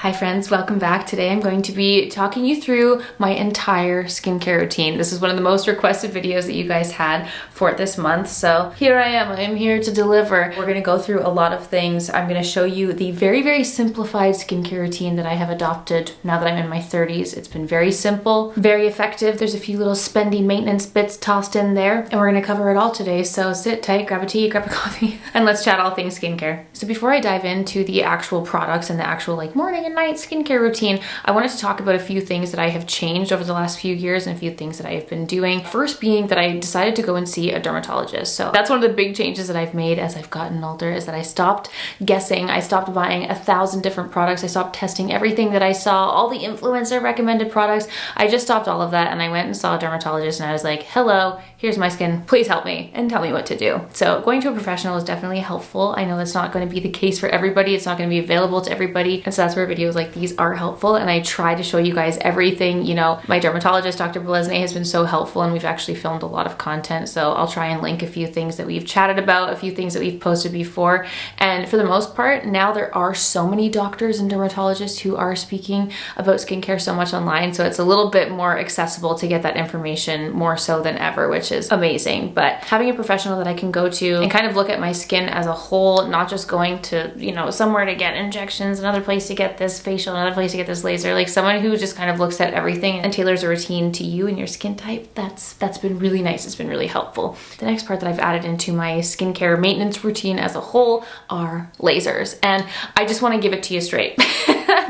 Hi friends, welcome back. Today I'm going to be talking you through my entire skincare routine. This is one of the most requested videos that you guys had for this month. So here I am here to deliver. We're gonna go through a lot of things. I'm gonna show you the very simplified skincare routine that I have adopted now that I'm in my 30s. It's been very simple, very effective. There's a few little spendy maintenance bits tossed in there, and we're gonna cover it all today. So sit tight, grab a tea, grab a coffee, and let's chat all things skincare. So before I dive into the actual products and the actual morning and night skincare routine, I wanted to talk about a few things that I have changed over the last few years and a few things that I have been doing. First being that I decided to go and see a dermatologist. So that's one of the big changes that I've made as I've gotten older, is that I stopped guessing. I stopped buying 1,000 different products. I stopped testing everything that I saw, all the influencer recommended products. I just stopped all of that and I went and saw a dermatologist and I was like, hello, here's my skin, please help me and tell me what to do. So going to a professional is definitely helpful. I know that's not going to be the case for everybody. It's not going to be available to everybody. And so that's where videos like these are helpful, and I try to show you guys everything. You know, my dermatologist, Dr. Belesne, has been so helpful, and we've actually filmed a lot of content, so I'll try and link a few things that we've chatted about, a few things that we've posted before. And for the most part, now there are so many doctors and dermatologists who are speaking about skincare so much online, so it's a little bit more accessible to get that information more so than ever, which is amazing. But having a professional that I can go to and kind of look at my skin as a whole, not just going to, you know, somewhere to get injections, another place to get this facial, another place to get this laser, like someone who just kind of looks at everything and tailors a routine to you and your skin type, that's been really nice. It's been really helpful. The next part that I've added into my skincare maintenance routine as a whole are lasers, and I just want to give it to you straight.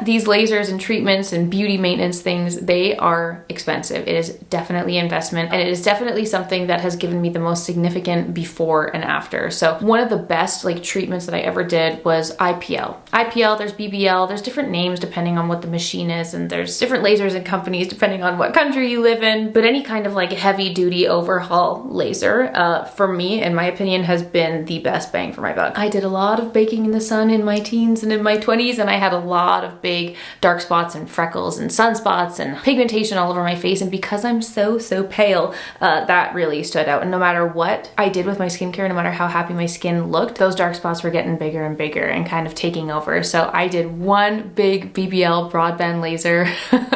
These lasers and treatments and beauty maintenance things, they are expensive. It is definitely investment, and it is definitely something that has given me the most significant before and after. So one of the best treatments that I ever did was IPL. IPL, there's BBL, there's different names depending on what the machine is, and there's different lasers and companies depending on what country you live in. But any kind of heavy duty overhaul laser, for me, in my opinion, has been the best bang for my buck. I did a lot of baking in the sun in my teens and in my 20s, and I had a lot of big dark spots and freckles and sunspots and pigmentation all over my face, and because I'm so pale, that really stood out. And no matter what I did with my skincare, no matter how happy my skin looked, those dark spots were getting bigger and bigger and kind of taking over. So I did one big BBL broadband laser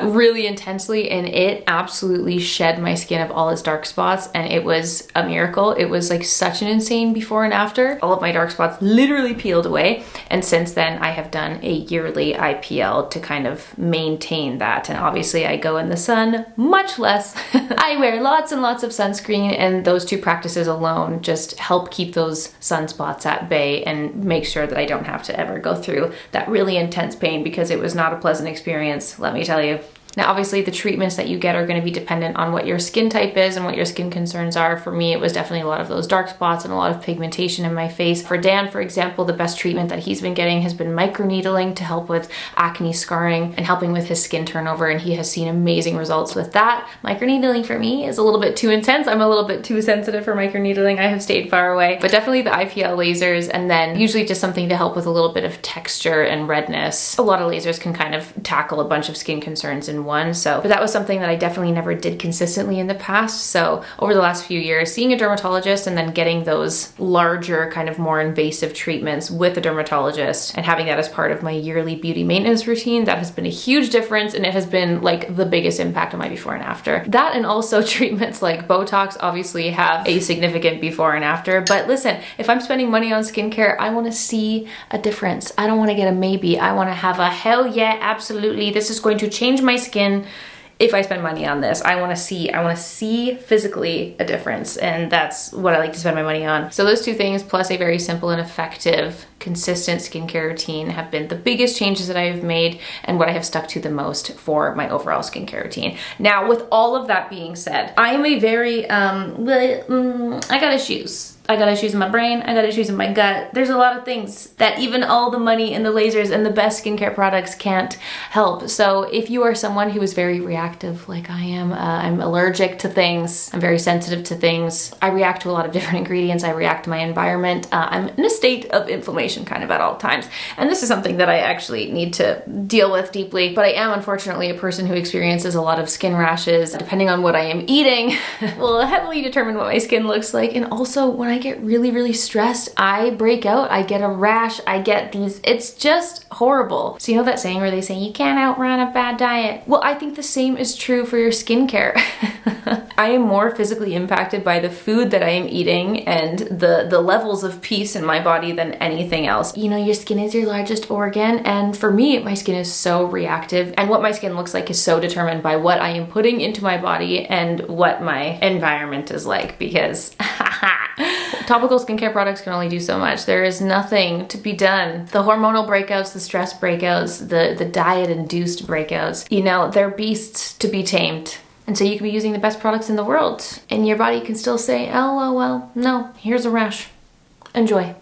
really intensely, and it absolutely shed my skin of all its dark spots, and it was a miracle. It was such an insane before and after. All of my dark spots literally peeled away, and since then I have done a yearly IPL to kind of maintain that. And obviously I go in the sun much less. I wear lots and lots of sunscreen, and those two practices alone just help keep those sunspots at bay and make sure that I don't have to ever go through that really intense pain, because it was not a pleasant experience, let me tell you. Now, obviously, the treatments that you get are going to be dependent on what your skin type is and what your skin concerns are. For me, it was definitely a lot of those dark spots and a lot of pigmentation in my face. For Dan, for example, the best treatment that he's been getting has been microneedling to help with acne scarring and helping with his skin turnover, and he has seen amazing results with that. Microneedling for me is a little bit too intense. I'm a little bit too sensitive for microneedling. I have stayed far away, but definitely the IPL lasers, and then usually just something to help with a little bit of texture and redness. A lot of lasers can kind of tackle a bunch of skin concerns in one. But that was something that I definitely never did consistently in the past. So over the last few years, seeing a dermatologist and then getting those larger, kind of more invasive treatments with a dermatologist and having that as part of my yearly beauty maintenance routine, that has been a huge difference, and it has been the biggest impact on my before and after. That, and also treatments like Botox obviously have a significant before and after. But listen, if I'm spending money on skincare, I want to see a difference. I don't want to get a maybe. I want to have a hell yeah, absolutely, this is going to change my skin. If I spend money on this, I want to see physically a difference, and that's what I like to spend my money on. So those two things, plus a very simple and effective, consistent skincare routine, have been the biggest changes that I have made and what I have stuck to the most for my overall skincare routine. Now, with all of that being said, I am a very, I got issues. I got issues in my brain, I got issues in my gut. There's a lot of things that even all the money and the lasers and the best skincare products can't help. So if you are someone who is very reactive like I am, I'm allergic to things, I'm very sensitive to things, I react to a lot of different ingredients, I react to my environment, I'm in a state of inflammation inflammation kind of at all times. And this is something that I actually need to deal with deeply, but I am unfortunately a person who experiences a lot of skin rashes. Depending on what I am eating will heavily determine what my skin looks like. And also when I get really, really stressed, I break out, I get a rash, I get these, it's just horrible. So you know that saying where they say you can't outrun a bad diet? Well, I think the same is true for your skincare. I am more physically impacted by the food that I am eating and the levels of peace in my body than anything else. You know, your skin is your largest organ, and for me, my skin is so reactive, and what my skin looks like is so determined by what I am putting into my body and what my environment is like, because topical skincare products can only do so much. There is nothing to be done. The hormonal breakouts, the stress breakouts, the diet-induced breakouts, you know, they're beasts to be tamed. And so you can be using the best products in the world and your body can still say, oh, well, no, here's a rash. Enjoy.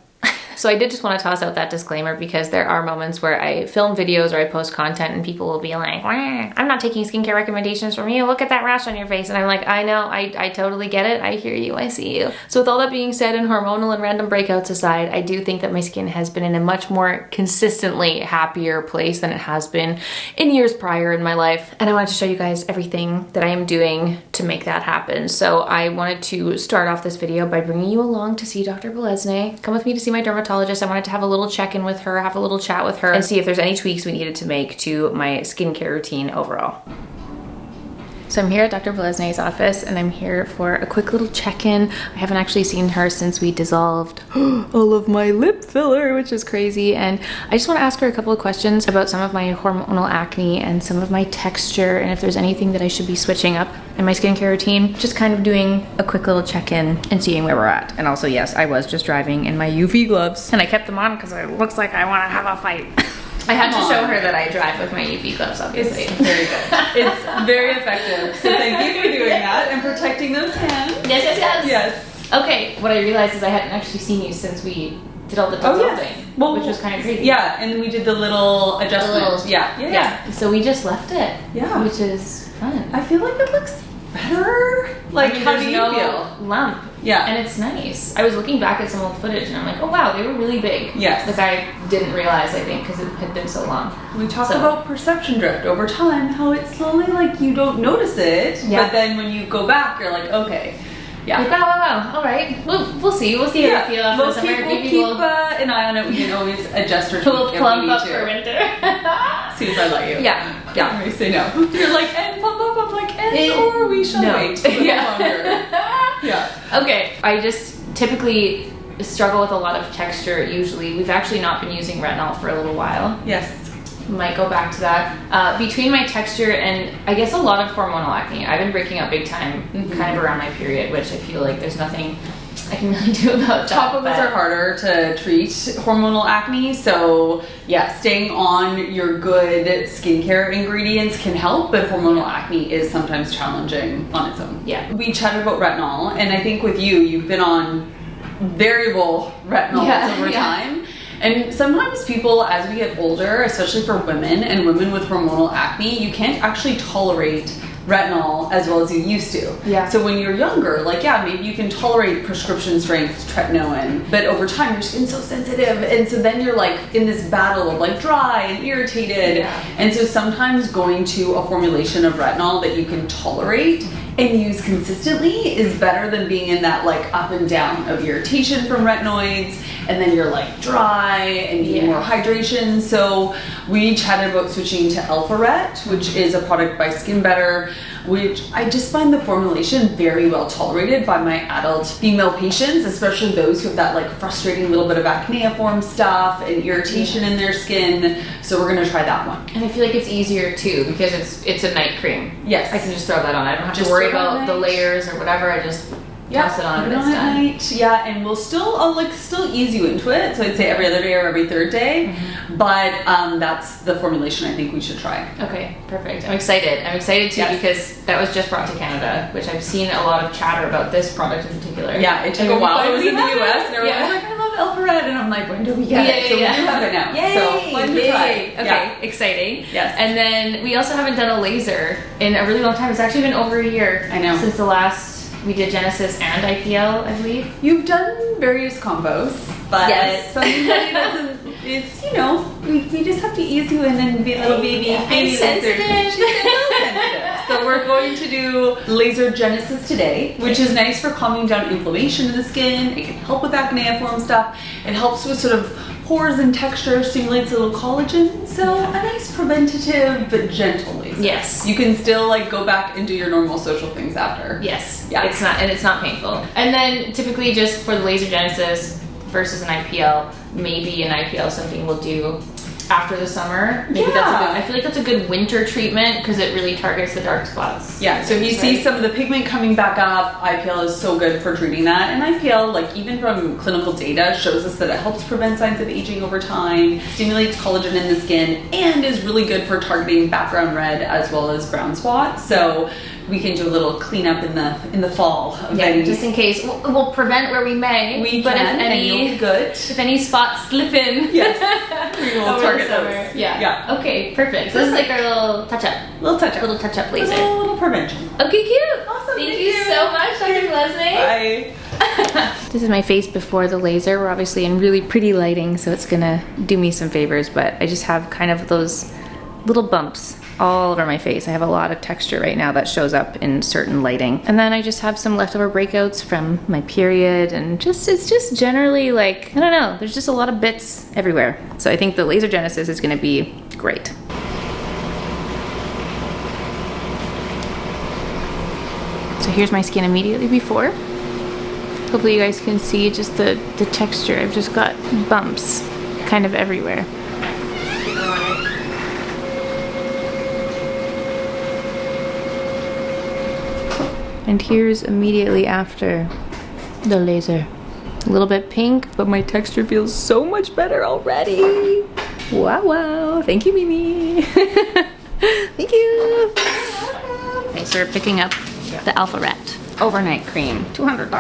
So I did just want to toss out that disclaimer because there are moments where I film videos or I post content and people will be like, I'm not taking skincare recommendations from you. Look at that rash on your face. And I'm like, I know, I totally get it. I hear you, I see you. So with all that being said and hormonal and random breakouts aside, I do think that my skin has been in a much more consistently happier place than it has been in years prior in my life. And I wanted to show you guys everything that I am doing to make that happen. So I wanted to start off this video by bringing you along to see Dr. Bolesne. Come with me to see my dermatologist. I wanted to have a little check-in with her, have a little chat with her, and see if there's any tweaks we needed to make to my skincare routine overall. So I'm here at Dr. Bolesne's office and I'm here for a quick little check-in. I haven't actually seen her since we dissolved all of my lip filler, which is crazy. And I just want to ask her a couple of questions about some of my hormonal acne and some of my texture, and if there's anything that I should be switching up in my skincare routine. Just kind of doing a quick little check-in and seeing where we're at. And also, yes, I was just driving in my UV gloves and I kept them on because it looks like I want to have a fight. I had to show her that I drive with my UV gloves, obviously. It's very good. It's very effective. So thank you for doing that and protecting those hands. Yes, yes, yes. Yes. Okay, what I realized is I hadn't actually seen you since we did all the dissolving, which was kind of crazy. Yeah, and we did the little adjustment. Yeah. So we just left it. Yeah. Which is fun. I feel like it looks better. Like, how do you feel? Lump. Yeah. And it's nice. I was looking back at some old footage and I'm like, oh wow, they were really big. Yes. Like I didn't realize, I think, because it had been so long. We talk about perception drift over time, how it's slowly like you don't notice it, but then when you go back, you're like, okay. Yeah. Like, wow. All right. We'll see. We'll see how we feel after the summer. We'll keep an eye on it. We can always adjust or tweak. We'll plump up for winter. As soon as I let you. Yeah. We say no. You're like, and plump up. I'm like, and or we shall wait a little longer. Yeah. Okay. I just typically struggle with a lot of texture usually. We've actually not been using retinol for a little while. Yes. Might go back to that. Between my texture and I guess a lot of hormonal acne, I've been breaking out big time kind of around my period, which I feel like there's nothing I can really do about that. Topicals are harder to treat hormonal acne, so yeah, staying on your good skincare ingredients can help, but hormonal acne is sometimes challenging on its own. Yeah. We chatted about retinol, and I think with you've been on variable retinols over time. And sometimes people, as we get older, especially for women and women with hormonal acne, you can't actually tolerate retinol as well as you used to. Yeah. So when you're younger, like, maybe you can tolerate prescription strength tretinoin, but over time your skin's so sensitive, and so then you're like in this battle of like dry and irritated. And so sometimes going to a formulation of retinol that you can tolerate and use consistently is better than being in that like up and down of irritation from retinoids, and then you're like dry and need more hydration. So we chatted about switching to Alpharet, which is a product by Skin Better, which I just find the formulation very well tolerated by my adult female patients, especially those who have that like frustrating little bit of acneiform stuff and irritation in their skin. So we're gonna try that one. And I feel like it's easier too because it's a night cream. Yes. I can just throw that on. I don't have to worry about the layers or whatever. I just toss it on and it's done. Night. Yeah, and I'll still ease you into it. So I'd say every other day or every third day. But that's the formulation I think we should try. Okay, perfect. I'm excited. I'm excited too because that was just brought to Canada, which I've seen a lot of chatter about this product in particular. Yeah, it took a while. It was in the US and everyone was like, I love Alpharet, and I'm like, when do we get it? So we do have it now. Yay! So fun to try. Okay, exciting. Yes. And then we also haven't done a laser in a really long time. It's actually been over a year. I know. Since the last We did Genesis and IPL, I believe. You've done various combos, but Yes. somebody doesn't. It's, you know, we just have to ease you in and be a little baby sensitive. lasers. She's a little sensitive. So we're going to do laser Genesis today, which is nice for calming down inflammation in the skin. It can help with acneiform stuff. It helps with sort of pores and texture, stimulates a little collagen. So a nice preventative but gentle laser. Yes. You can still like go back and do your normal social things after. Yes. Yeah. It's not painful. And then typically just for the laser Genesis versus an IPL, maybe an IPL something we'll do after the summer. Maybe that's a good, I feel like that's a good winter treatment because it really targets the dark spots. Yeah, so if you see some of the pigment coming back up, IPL is so good for treating that. And IPL, like even from clinical data, shows us that it helps prevent signs of aging over time, stimulates collagen in the skin, and is really good for targeting background red as well as brown spots. So we can do a little cleanup in the fall. Yeah, just in case. We'll prevent where we may. But if any, you'll be good. If any spots slip in, yes, we will target those. Yeah. Okay, perfect. So this is like our little touch-up. Little touch-up laser. A little prevention. Okay, cute. Awesome. Thank you so much, Dr. Leslie. Bye. This is my face before the laser. We're obviously in really pretty lighting, so it's gonna do me some favors, but I just have kind of those little bumps all over my face. I have a lot of texture right now that shows up in certain lighting. And then I just have some leftover breakouts from my period, and it's just generally like, I don't know, there's just a lot of bits everywhere. So I think the laser Genesis is gonna be great. So here's my skin immediately before. Hopefully you guys can see just the texture. I've just got bumps kind of everywhere. And here's immediately after the laser. A little bit pink, but my texture feels so much better already. Wow, wow. Thank you, Mimi. Thank you. Okay, so we're picking up the Alpha Rat overnight cream. $200.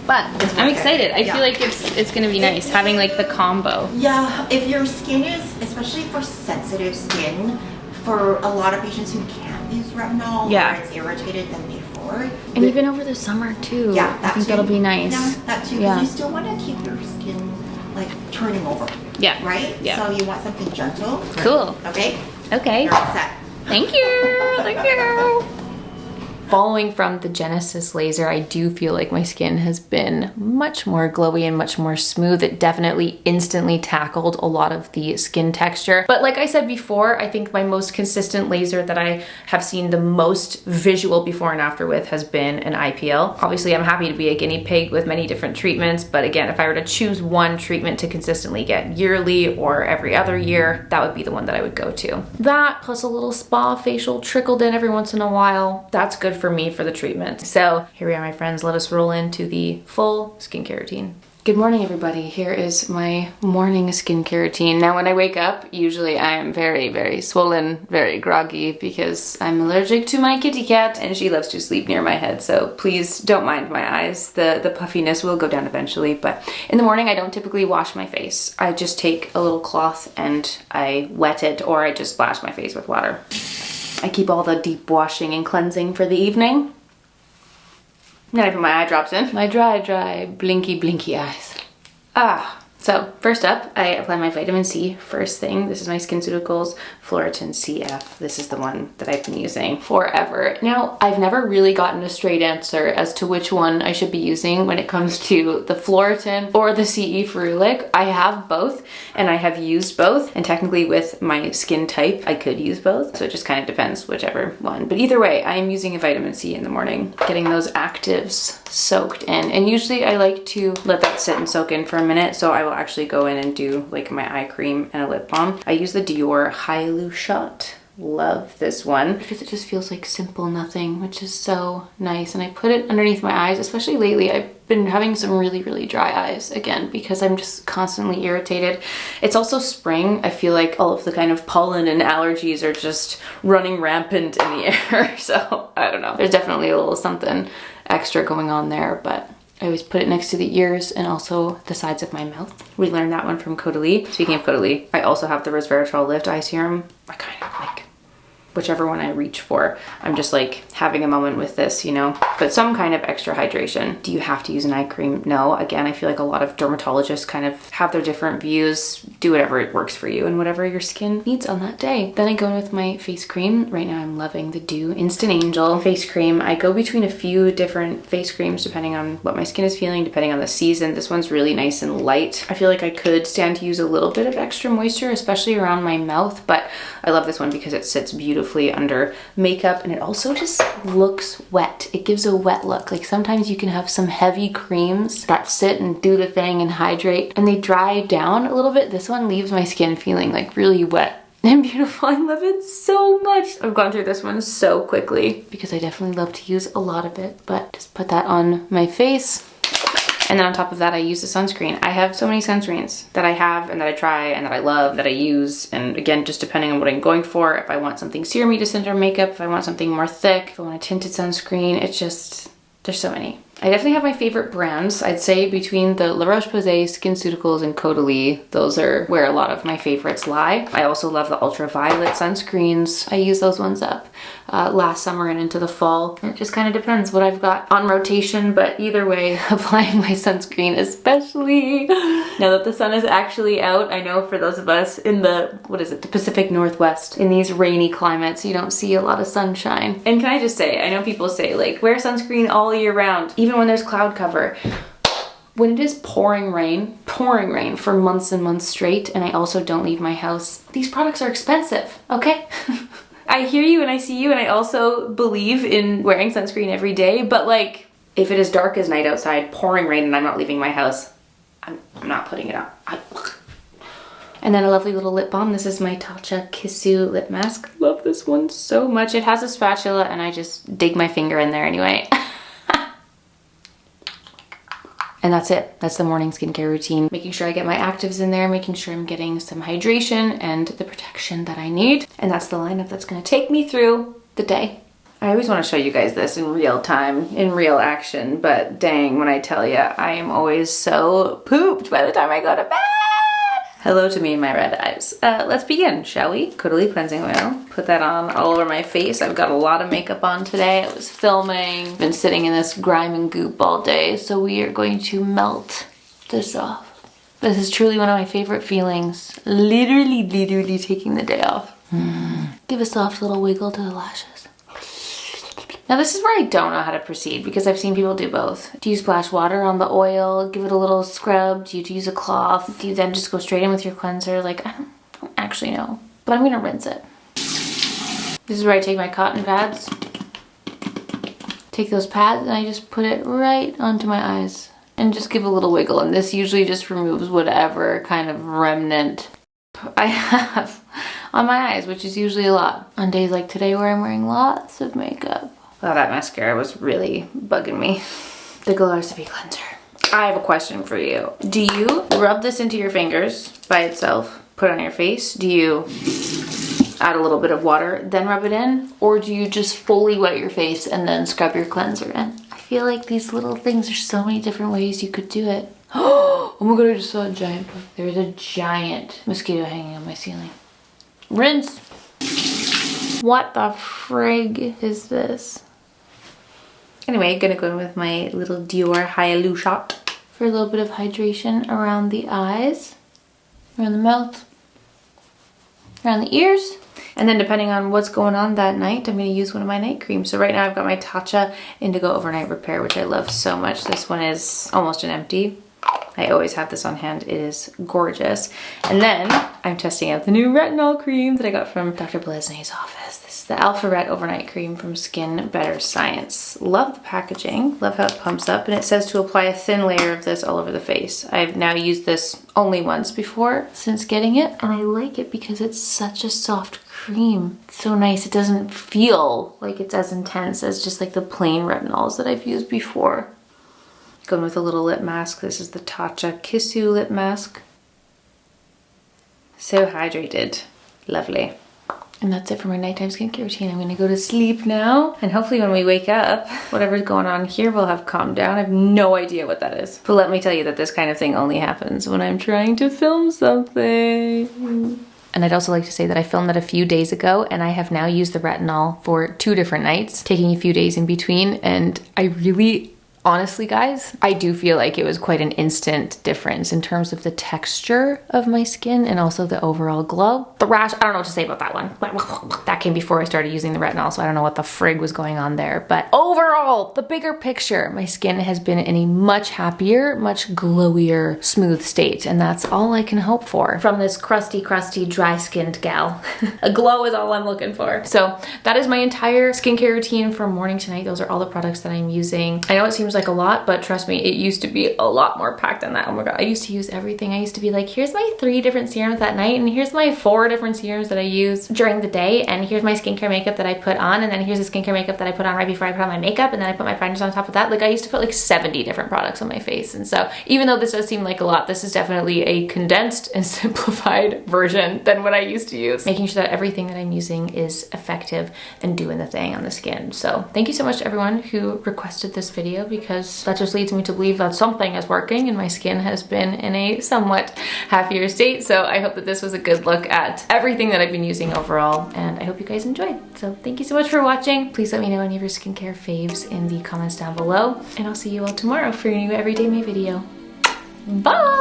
But I'm excited. I feel like it's gonna be nice having like the combo. Yeah, if your skin is, especially for sensitive skin, for a lot of patients who can't use retinol or it's irritated them before. And even over the summer too. Yeah, I think that'll be nice. Yeah, that too. Because you still want to keep your skin like turning over. Yeah. Right? Yeah. So you want something gentle. Cool. Okay? Okay. You're all set. Thank you. Thank you. Following from the Genesis laser, I do feel like my skin has been much more glowy and much more smooth. It definitely instantly tackled a lot of the skin texture. But like I said before, I think my most consistent laser that I have seen the most visual before and after with has been an IPL. Obviously, I'm happy to be a guinea pig with many different treatments, but again, if I were to choose one treatment to consistently get yearly or every other year, that would be the one that I would go to. That plus a little spa facial trickled in every once in a while, that's good for me for the treatment. So here we are, my friends. Let us roll into the full skincare routine. Good morning, everybody. Here is my morning skincare routine. Now, when I wake up, usually I am very, very swollen, very groggy because I'm allergic to my kitty cat and she loves to sleep near my head. So please don't mind my eyes. The puffiness will go down eventually. But in the morning, I don't typically wash my face. I just take a little cloth and I wet it, or I just splash my face with water. I keep all the deep washing and cleansing for the evening. Then I put my eye drops in. My dry, blinky eyes. So first up, I apply my vitamin C first thing. This is my SkinCeuticals Floritin CF. This is the one that I've been using forever. Now, I've never really gotten a straight answer as to which one I should be using when it comes to the Floritin or the CE Ferulic. I have both and I have used both, and technically with my skin type, I could use both. So it just kind of depends whichever one. But either way, I am using a vitamin C in the morning, getting those actives soaked in. And usually I like to let that sit and soak in for a minute, so I will actually go in and do like my eye cream and a lip balm. I use the Dior Hyaloo Shot. Love this one because it just feels like simple nothing, which is so nice. And I put it underneath my eyes, especially lately. I've been having some really dry eyes again because I'm just constantly irritated. It's also spring. I feel like all of the kind of pollen and allergies are just running rampant in the air. So I don't know. There's definitely a little something extra going on there, but I always put it next to the ears and also the sides of my mouth. We learned that one from Caudalie. Speaking of Caudalie, I also have the resveratrol lift eye serum. I kind of like whichever one I reach for. I'm just like having a moment with this, you know, but some kind of extra hydration. Do you have to use an eye cream? No. Again, I feel like a lot of dermatologists kind of have their different views. Do whatever it works for you and whatever your skin needs on that day. Then I go in with my face cream. Right now I'm loving the Dew Instant Angel face cream. I go between a few different face creams depending on what my skin is feeling, depending on the season. This one's really nice and light. I feel like I could stand to use a little bit of extra moisture, especially around my mouth, but I love this one because it sits beautifully under makeup and it also just looks wet. It gives a wet look. Like sometimes you can have some heavy creams that sit and do the thing and hydrate and they dry down a little bit. This one leaves my skin feeling like really wet and beautiful. I love it so much. I've gone through this one so quickly because I definitely love to use a lot of it, but just put that on my face. And then on top of that, I use the sunscreen. I have so many sunscreens that I have and that I try and that I love, that I use. And again, just depending on what I'm going for, if I want something serumy to center makeup, if I want something more thick, if I want a tinted sunscreen, it's just, there's so many. I definitely have my favorite brands. I'd say between the La Roche-Posay, SkinCeuticals, and Caudalie, those are where a lot of my favorites lie. I also love the ultraviolet sunscreens. I use those ones up last summer and into the fall. It just kind of depends what I've got on rotation, but either way, applying my sunscreen, especially now that the sun is actually out. I know for those of us in the, the Pacific Northwest, in these rainy climates, you don't see a lot of sunshine. And can I just say, I know people say like, wear sunscreen all year round, even when there's cloud cover. When it is pouring rain for months and months straight, and I also don't leave my house, these products are expensive, okay? I hear you and I see you, and I also believe in wearing sunscreen every day, but like, if it is dark as night outside, pouring rain, and I'm not leaving my house, I'm not putting it on. And then a lovely little lip balm. This is my Tatcha Kissu lip mask. Love this one so much. It has a spatula, and I just dig my finger in there anyway. And that's it. That's the morning skincare routine. Making sure I get my actives in there, making sure I'm getting some hydration and the protection that I need. And that's the lineup that's gonna take me through the day. I always want to show you guys this in real time, in real action, but dang, when I tell you, I am always so pooped by the time I go to bed. Hello to me and my red eyes. Let's begin, shall we? Caudalie cleansing oil. Put that on all over my face. I've got a lot of makeup on today. I was filming. Been sitting in this grime and goop all day, so we are going to melt this off. This is truly one of my favorite feelings. Literally taking the day off. Give a soft little wiggle to the lashes. Now this is where I don't know how to proceed because I've seen people do both. Do you splash water on the oil, give it a little scrub? Do you use a cloth? Do you then just go straight in with your cleanser? Like, I don't actually know, but I'm gonna rinse it. This is where I take my cotton pads, take those pads, and I just put it right onto my eyes and just give a little wiggle. And this usually just removes whatever kind of remnant I have on my eyes, which is usually a lot. On days like today where I'm wearing lots of makeup. Wow, that mascara was really bugging me. The Glow Recipe Cleanser. I have a question for you. Do you rub this into your fingers by itself, put it on your face? Do you add a little bit of water, then rub it in? Or do you just fully wet your face and then scrub your cleanser in? I feel like these little things, there's so many different ways you could do it. Oh my god, I just saw a giant bug. There was a giant mosquito hanging on my ceiling. Rinse. What the frig is this? Anyway, gonna go in with my little Dior Hyaloo shot for a little bit of hydration around the eyes, around the mouth, around the ears. And then depending on what's going on that night, I'm gonna use one of my night creams. So right now I've got my Tatcha Indigo Overnight Repair, which I love so much. This one is almost an empty. I always have this on hand. It is gorgeous. And then I'm testing out the new retinol cream that I got from Dr. Blesney's office. This is the Alpha Ret Overnight Cream from Skin Better Science. Love the packaging. Love how it pumps up. And it says to apply a thin layer of this all over the face. I've now used this only once before since getting it. And I like it because it's such a soft cream. It's so nice. It doesn't feel like it's as intense as just like the plain retinols that I've used before. Going with a little lip mask. This is the Tatcha Kissu lip mask. So hydrated. Lovely. And that's it for my nighttime skincare routine. I'm gonna go to sleep now. And hopefully when we wake up, whatever's going on here will have calmed down. I have no idea what that is. But let me tell you that this kind of thing only happens when I'm trying to film something. And I'd also like to say that I filmed that a few days ago, and I have now used the retinol for 2 different nights, taking a few days in between, and I really, honestly guys, I do feel like it was quite an instant difference in terms of the texture of my skin and also the overall glow. The rash, I don't know what to say about that one. That came before I started using the retinol, so I don't know what the frig was going on there. But overall, the bigger picture, my skin has been in a much happier, much glowier, smooth state, and that's all I can hope for from this crusty, dry-skinned gal. A glow is all I'm looking for. So that is my entire skincare routine from morning to night. Those are all the products that I'm using. I know it seems like a lot, but trust me, it used to be a lot more packed than that. Oh my god, I used to use everything. I used to be like, here's my 3 different serums at night, and here's my 4 different serums that I use during the day, and here's my skincare makeup that I put on, and then here's the skincare makeup that I put on right before I put on my makeup, and then I put my primers on top of that. Like, I used to put like 70 different products on my face. And so even though this does seem like a lot, this is definitely a condensed and simplified version than what I used to use, making sure that everything that I'm using is effective and doing the thing on the skin. So thank you so much to everyone who requested this video, because that just leads me to believe that something is working and my skin has been in a somewhat happier state. So I hope that this was a good look at everything that I've been using overall, and I hope you guys enjoyed. So thank you so much for watching. Please let me know any of your skincare faves in the comments down below, and I'll see you all tomorrow for a new Everyday Me video. Bye!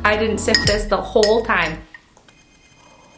I didn't sip this the whole time.